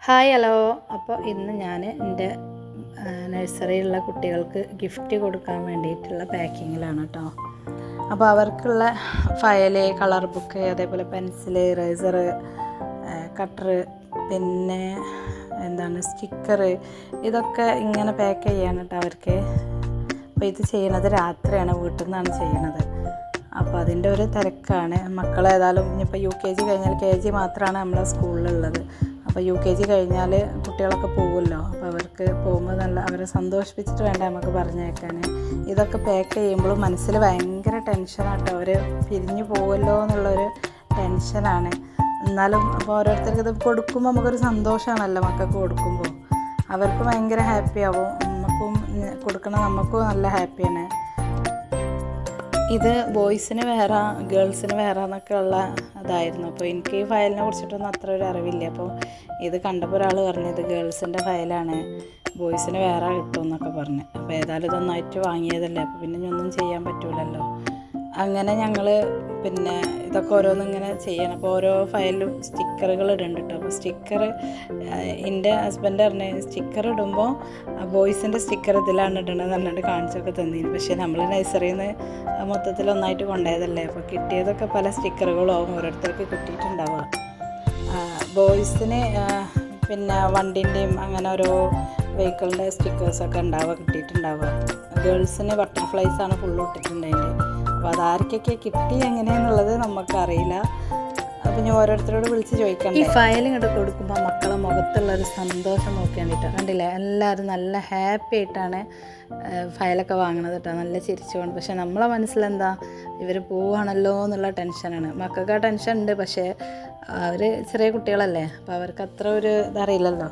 Hi hello. അപ്പോൾ ഇന്ന് ഞാൻ എൻ്റെ നഴ്സറിയിലുള്ള കുട്ടികൾക്ക് ഗിഫ്റ്റ് കൊടുക്കാൻ വേണ്ടിയിട്ടുള്ള പാക്കിങ്ങിലാണ് കേട്ടോ. അപ്പോൾ അവർക്കുള്ള ഫയല്, കളർ ബുക്ക്, അതേപോലെ പെൻസില്, ഇറേസർ, കട്ടർ, പിന്നെ സ്റ്റിക്കർ, ഇതൊക്കെ ഇങ്ങനെ പാക്ക് ചെയ്യാണ് കേട്ടോ അവർക്ക്. അപ്പോൾ ഇത് ചെയ്യണത് രാത്രിയാണ്, വീട്ടിൽ നിന്നാണ് ചെയ്യണത്. അപ്പോൾ അതിൻ്റെ ഒരു തിരക്കാണ്. മക്കളേതായാലും ഇനിയിപ്പോൾ UKG കഴിഞ്ഞാൽ KG മാത്രമാണ് നമ്മളെ സ്കൂളിലുള്ളത്. അപ്പോൾ UKG കഴിഞ്ഞാൽ കുട്ടികളൊക്കെ പോകുമല്ലോ. അപ്പോൾ അവർക്ക് പോകുമ്പോൾ നല്ല അവരെ സന്തോഷിപ്പിച്ചിട്ട് വേണ്ട നമുക്ക് പറഞ്ഞേക്കാൻ. ഇതൊക്കെ പാക്ക് ചെയ്യുമ്പോൾ മനസ്സിൽ ഭയങ്കര ടെൻഷനാട്ടോ. അവർ പിരിഞ്ഞു പോകുമല്ലോ എന്നുള്ളൊരു ടെൻഷനാണ്. എന്നാലും അപ്പോൾ ഓരോരുത്തർക്ക് ഇത് കൊടുക്കുമ്പോൾ നമുക്കൊരു സന്തോഷമാണല്ലോ. മക്കൾക്ക് കൊടുക്കുമ്പോൾ അവർക്ക് ഭയങ്കര ഹാപ്പി ആവും, നമുക്കും കൊടുക്കണം, നമുക്കും നല്ല ഹാപ്പിയാണ്. ഇത് ബോയ്സിന് വേറെ ഗേൾസിന് വേറെ എന്നൊക്കെ ഉള്ള ഇതായിരുന്നു. അപ്പോൾ എനിക്ക് ഈ ഫയലിനെ കുറിച്ചിട്ടൊന്നും അത്ര ഒരു അറിവില്ല. അപ്പോൾ ഇത് കണ്ടപ്പോൾ ഒരാൾ പറഞ്ഞു ഇത് ഗേൾസിൻ്റെ ഫയലാണ്, ബോയ്സിന് വേറെ കിട്ടും എന്നൊക്കെ പറഞ്ഞു. അപ്പോൾ ഏതായാലും ഇതൊന്നായിട്ട് വാങ്ങിയതല്ലേ, അപ്പോൾ പിന്നെ ഒന്നും ചെയ്യാൻ പറ്റൂലല്ലോ. അങ്ങനെ ഞങ്ങൾ ഇതൊക്കെ ഓരോന്നിങ്ങനെ ചെയ്യണം. അപ്പോൾ ഓരോ ഫയലിലും സ്റ്റിക്കറുകൾ ഇടുന്നുണ്ട് കേട്ടോ. അപ്പോൾ സ്റ്റിക്കർ എൻ്റെ ഹസ്ബൻഡ് പറഞ്ഞ സ്റ്റിക്കർ ഇടുമ്പോൾ ബോയ്സിൻ്റെ സ്റ്റിക്കർ ഇതിലാണ് ഇടണത് പറഞ്ഞിട്ട് കാണിച്ചൊക്കെ തന്നിരുന്നു. പക്ഷേ നമ്മൾ നഴ്സറിയിൽ നിന്ന് മൊത്തത്തിൽ ഒന്നായിട്ട് കൊണ്ടുപോയതല്ലേ. അപ്പോൾ കിട്ടിയതൊക്കെ പല സ്റ്റിക്കറുകളാവും ഓരോരുത്തർക്ക് കിട്ടിയിട്ടുണ്ടാവുക. ബോയ്സിന് വണ്ടിൻ്റെയും അങ്ങനെ ഓരോ വെഹിക്കിളിൻ്റെ സ്റ്റിക്കേഴ്സൊക്കെ കിട്ടിയിട്ടുണ്ടാവുക. ഗേൾസിന് ബട്ടർഫ്ലൈസാണ് ഫുള്ള് ഇട്ടിട്ടുണ്ടതിൻ്റെ. അപ്പോൾ അതാർക്കൊക്കെ കിട്ടി എങ്ങനെയാണെന്നുള്ളത് നമുക്കറിയില്ല. അപ്പോൾ ഞാൻ ഓരോരുത്തരോട് വിളിച്ച് ചോദിക്കണം. ഈ ഫയൽ ഇങ്ങോട്ട് കൊടുക്കുമ്പോൾ മക്കളെ മുഖത്തുള്ളൊരു സന്തോഷം നോക്കി വേണ്ടിയിട്ടോ. കണ്ടില്ലേ, എല്ലാവരും നല്ല ഹാപ്പി ആയിട്ടാണ് ഫയലൊക്കെ വാങ്ങണത് കേട്ടോ, നല്ല ചിരിച്ചുകൊണ്ട്. പക്ഷേ നമ്മളെ മനസ്സിലെന്താ, ഇവർ പോവുകയാണല്ലോ എന്നുള്ള ടെൻഷനാണ്. മക്കൾക്ക് ആ ടെൻഷൻ ഉണ്ട്, പക്ഷേ അവർ ചെറിയ കുട്ടികളല്ലേ, അപ്പോൾ അവർക്ക് അത്ര ഒരു ഇതറിയില്ലല്ലോ.